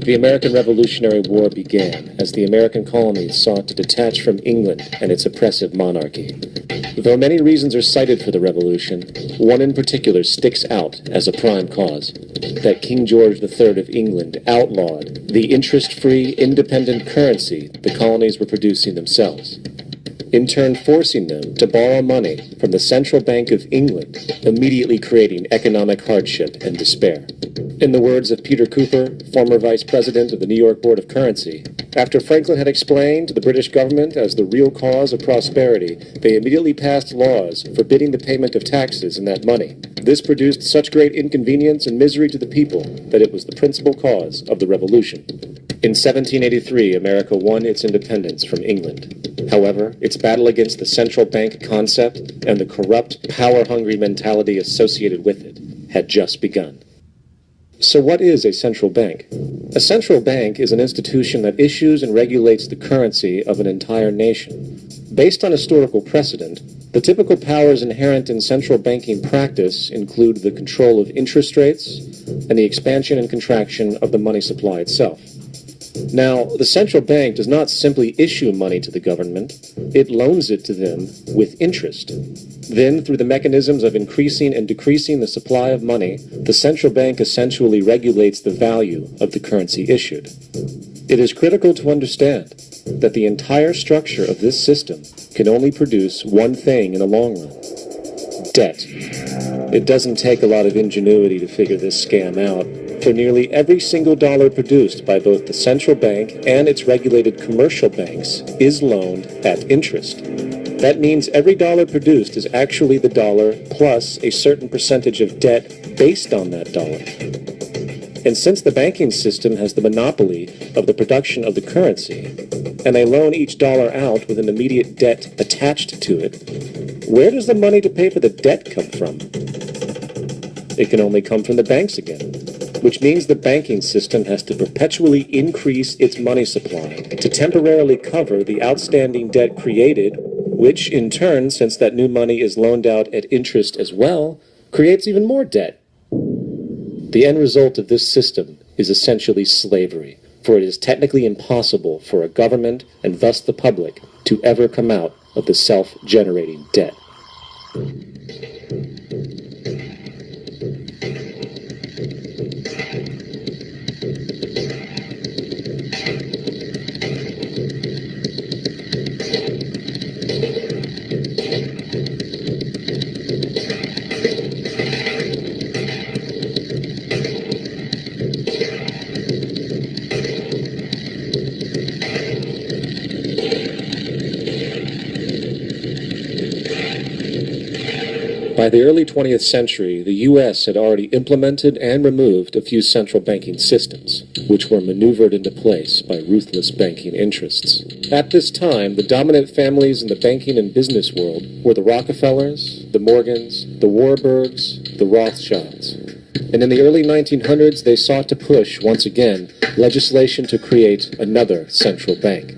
The American Revolutionary War began as the American colonies sought to detach from England and its oppressive monarchy. Though many reasons are cited for the revolution, one in particular sticks out as a prime cause: that King George III of England outlawed the interest-free, independent currency the colonies were producing themselves, in turn forcing them to borrow money from the Central Bank of England, immediately creating economic hardship and despair. In the words of Peter Cooper, former vice president of the New York Board of Currency, after Franklin had explained to the British government as the real cause of prosperity, they immediately passed laws forbidding the payment of taxes in that money. This produced such great inconvenience and misery to the people that it was the principal cause of the Revolution. In 1783, America won its independence from England. However, its battle against the central bank concept and the corrupt, power-hungry mentality associated with it had just begun. So what is a central bank? A central bank is an institution that issues and regulates the currency of an entire nation. Based on historical precedent, the typical powers inherent in central banking practice include the control of interest rates and the expansion and contraction of the money supply itself. Now, the central bank does not simply issue money to the government, it loans it to them with interest. Then, through the mechanisms of increasing and decreasing the supply of money, the central bank essentially regulates the value of the currency issued. It is critical to understand that the entire structure of this system can only produce one thing in the long run: debt. It doesn't take a lot of ingenuity to figure this scam out, for nearly every single dollar produced by both the central bank and its regulated commercial banks is loaned at interest. That means every dollar produced is actually the dollar plus a certain percentage of debt based on that dollar. And since the banking system has the monopoly of the production of the currency, and they loan each dollar out with an immediate debt attached to it, where does the money to pay for the debt come from? It can only come from the banks again, which means the banking system has to perpetually increase its money supply to temporarily cover the outstanding debt created, which in turn, since that new money is loaned out at interest as well, creates even more debt. The end result of this system is essentially slavery, for it is technically impossible for a government, and thus the public, to ever come out of the self-generating debt. By the early 20th century, the U.S. had already implemented and removed a few central banking systems, which were maneuvered into place by ruthless banking interests. At this time, the dominant families in the banking and business world were the Rockefellers, the Morgans, the Warburgs, the Rothschilds. And in the early 1900s, they sought to push, once again, legislation to create another central bank.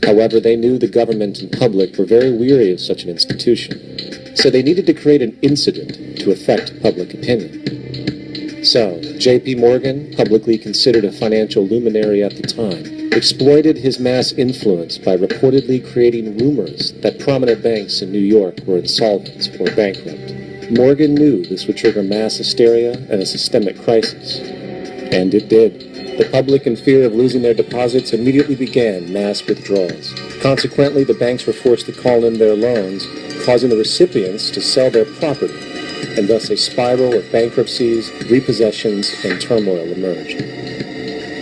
However, they knew the government and public were very weary of such an institution. So they needed to create an incident to affect public opinion. So, J.P. Morgan, publicly considered a financial luminary at the time, exploited his mass influence by reportedly creating rumors that prominent banks in New York were insolvent or bankrupt. Morgan knew this would trigger mass hysteria and a systemic crisis. And it did. The public, in fear of losing their deposits, immediately began mass withdrawals. Consequently, the banks were forced to call in their loans, causing the recipients to sell their property, and thus a spiral of bankruptcies, repossessions, and turmoil emerged.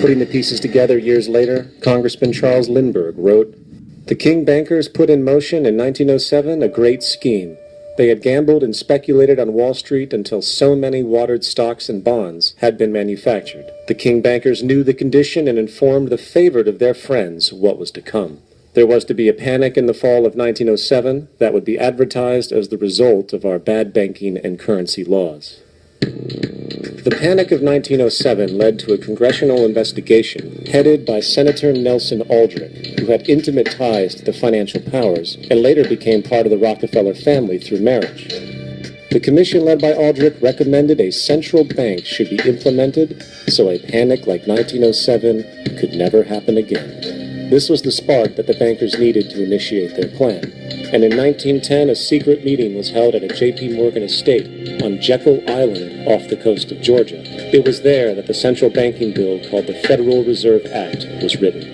Putting the pieces together years later, Congressman Charles Lindbergh wrote, "The King bankers put in motion in 1907 a great scheme. They had gambled and speculated on Wall Street until so many watered stocks and bonds had been manufactured. The King bankers knew the condition and informed the favored of their friends what was to come. There was to be a panic in the fall of 1907 that would be advertised as the result of our bad banking and currency laws." The panic of 1907 led to a congressional investigation headed by Senator Nelson Aldrich, who had intimate ties to the financial powers and later became part of the Rockefeller family through marriage. The commission led by Aldrich recommended a central bank should be implemented so a panic like 1907 could never happen again. This was the spark that the bankers needed to initiate their plan. And in 1910, a secret meeting was held at a J.P. Morgan estate on Jekyll Island off the coast of Georgia. It was there that the central banking bill called the Federal Reserve Act was written.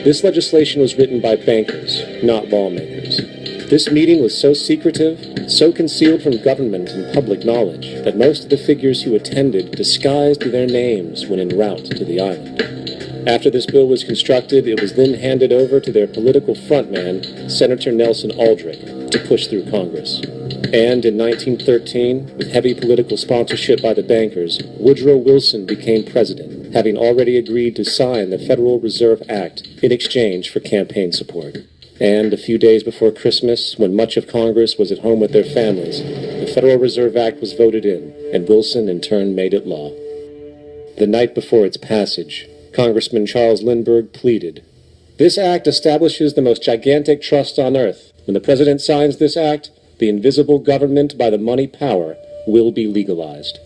This legislation was written by bankers, not lawmakers. This meeting was so secretive, so concealed from government and public knowledge, that most of the figures who attended disguised their names when en route to the island. After this bill was constructed, it was then handed over to their political frontman, Senator Nelson Aldrich, to push through Congress. And in 1913, with heavy political sponsorship by the bankers, Woodrow Wilson became president, having already agreed to sign the Federal Reserve Act in exchange for campaign support. And a few days before Christmas, when much of Congress was at home with their families, the Federal Reserve Act was voted in, and Wilson in turn made it law. The night before its passage, Congressman Charles Lindbergh pleaded, "This act establishes the most gigantic trust on earth. When the president signs this act, the invisible government by the money power will be legalized."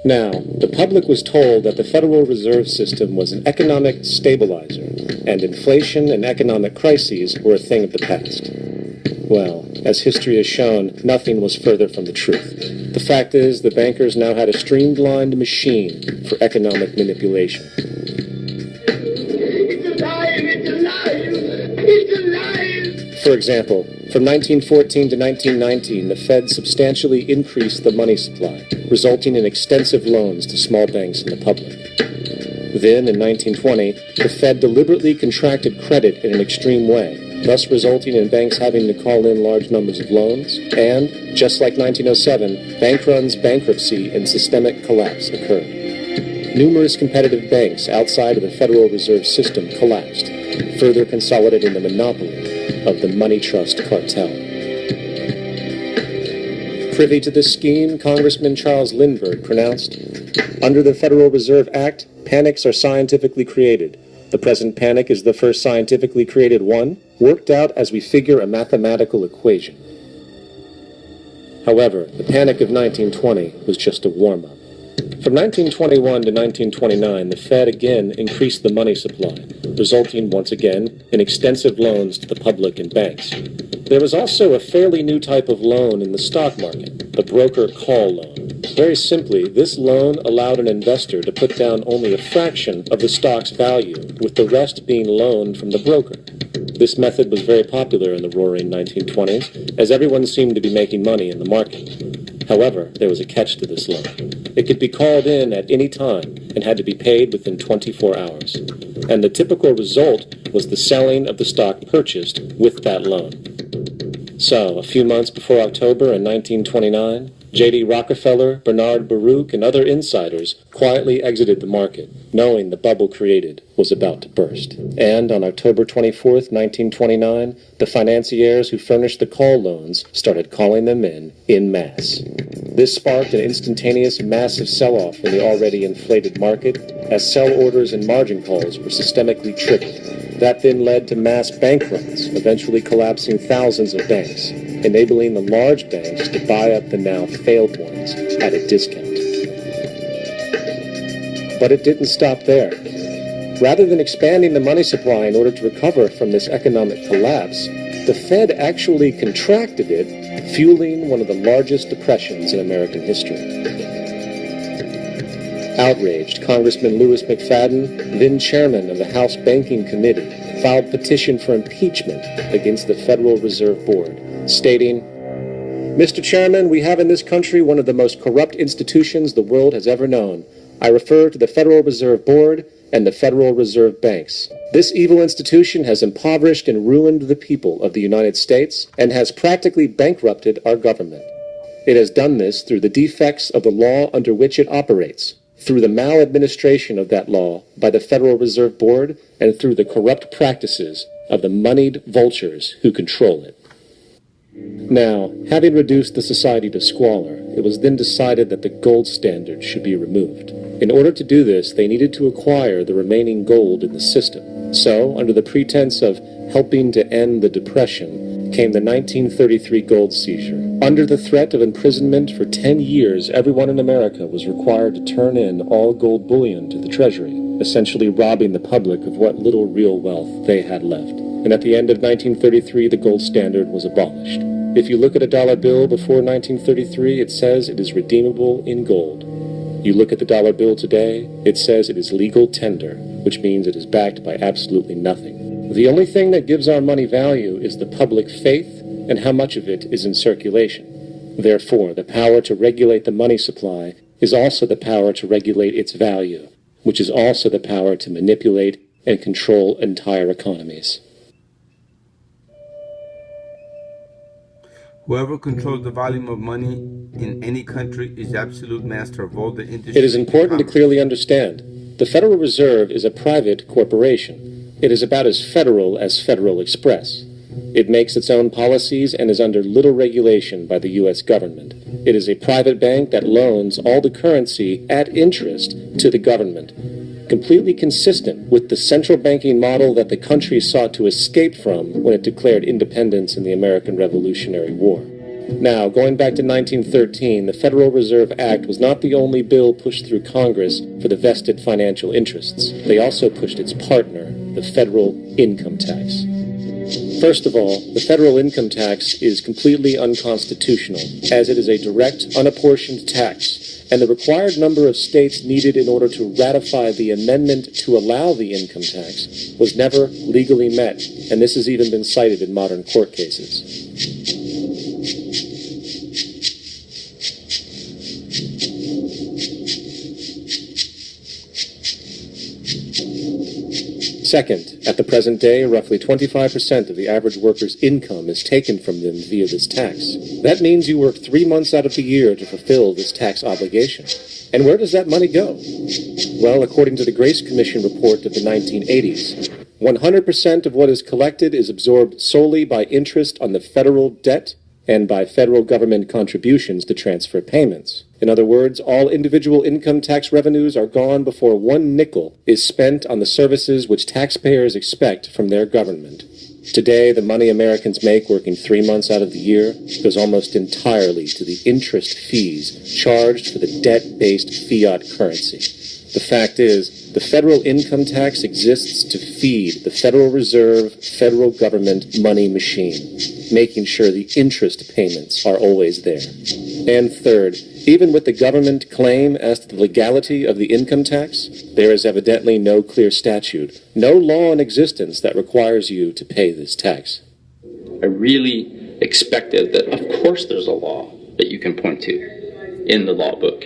Now, the public was told that the Federal Reserve System was an economic stabilizer, and inflation and economic crises were a thing of the past. Well, as history has shown, nothing was further from the truth. The fact is, the bankers now had a streamlined machine for economic manipulation. It's alive! It's alive! It's alive! For example, from 1914 to 1919, the Fed substantially increased the money supply, resulting in extensive loans to small banks and the public. Then, in 1920, the Fed deliberately contracted credit in an extreme way, thus resulting in banks having to call in large numbers of loans, and, just like 1907, bank runs, bankruptcy, and systemic collapse occurred. Numerous competitive banks outside of the Federal Reserve System collapsed, further consolidating the monopoly of the money trust cartel. Privy to this scheme, Congressman Charles Lindbergh pronounced, "Under the Federal Reserve Act, panics are scientifically created. The present panic is the first scientifically created one, worked out as we figure a mathematical equation." However, the panic of 1920 was just a warm-up. From 1921 to 1929, the Fed again increased the money supply, resulting once again in extensive loans to the public and banks. There was also a fairly new type of loan in the stock market, the broker call loan. Very simply, this loan allowed an investor to put down only a fraction of the stock's value, with the rest being loaned from the broker. This method was very popular in the roaring 1920s, as everyone seemed to be making money in the market. However, there was a catch to this loan. It could be called in at any time and had to be paid within 24 hours. And the typical result was the selling of the stock purchased with that loan. So, a few months before October in 1929, J.D. Rockefeller, Bernard Baruch, and other insiders quietly exited the market, knowing the bubble created was about to burst. And on October 24th, 1929, the financiers who furnished the call loans started calling them in masse. This sparked an instantaneous massive sell-off in the already inflated market, as sell orders and margin calls were systemically triggered. That then led to mass bank runs, eventually collapsing thousands of banks, enabling the large banks to buy up the now failed ones at a discount. But it didn't stop there. Rather than expanding the money supply in order to recover from this economic collapse, the Fed actually contracted it, fueling one of the largest depressions in American history. Outraged, Congressman Louis McFadden, then chairman of the House Banking Committee, filed petition for impeachment against the Federal Reserve Board, stating, "Mr. Chairman, we have in this country one of the most corrupt institutions the world has ever known. I refer to the Federal Reserve Board and the Federal Reserve Banks. This evil institution has impoverished and ruined the people of the United States and has practically bankrupted our government. It has done this through the defects of the law under which it operates, through the maladministration of that law by the Federal Reserve Board, and through the corrupt practices of the moneyed vultures who control it." Now, having reduced the society to squalor, it was then decided that the gold standard should be removed. In order to do this, they needed to acquire the remaining gold in the system. So, under the pretense of helping to end the Depression, came the 1933 gold seizure. Under the threat of imprisonment for 10 years, everyone in America was required to turn in all gold bullion to the Treasury, essentially robbing the public of what little real wealth they had left. And at the end of 1933, the gold standard was abolished. If you look at a dollar bill before 1933, it says it is redeemable in gold. You look at the dollar bill today, it says it is legal tender, which means it is backed by absolutely nothing. The only thing that gives our money value is the public faith and how much of it is in circulation. Therefore, the power to regulate the money supply is also the power to regulate its value, which is also the power to manipulate and control entire economies. Whoever controls the volume of money in any country is absolute master of all the industry. It is important to clearly understand. The Federal Reserve is a private corporation. It is about as federal as Federal Express. It makes its own policies and is under little regulation by the U.S. government. It is a private bank that loans all the currency at interest to the government, completely consistent with the central banking model that the country sought to escape from when it declared independence in the American Revolutionary War. Now, going back to 1913, the Federal Reserve Act was not the only bill pushed through Congress for the vested financial interests. They also pushed its partner, the federal income tax. First of all, the federal income tax is completely unconstitutional, as it is a direct, unapportioned tax, and the required number of states needed in order to ratify the amendment to allow the income tax was never legally met, and this has even been cited in modern court cases. Second, at the present day, roughly 25% of the average worker's income is taken from them via this tax. That means you work 3 months out of the year to fulfill this tax obligation. And where does that money go? Well, according to the Grace Commission report of the 1980s, 100% of what is collected is absorbed solely by interest on the federal debt and by federal government contributions to transfer payments. In other words, all individual income tax revenues are gone before 1 nickel is spent on the services which taxpayers expect from their government. Today, the money Americans make working 3 months out of the year goes almost entirely to the interest fees charged for the debt-based fiat currency. The fact is, the federal income tax exists to feed the Federal Reserve federal government money machine, making sure the interest payments are always there. And third, even with the government claim as to the legality of the income tax, there is evidently no clear statute, no law in existence that requires you to pay this tax. I really expected that, of course, there's a law that you can point to in the law book.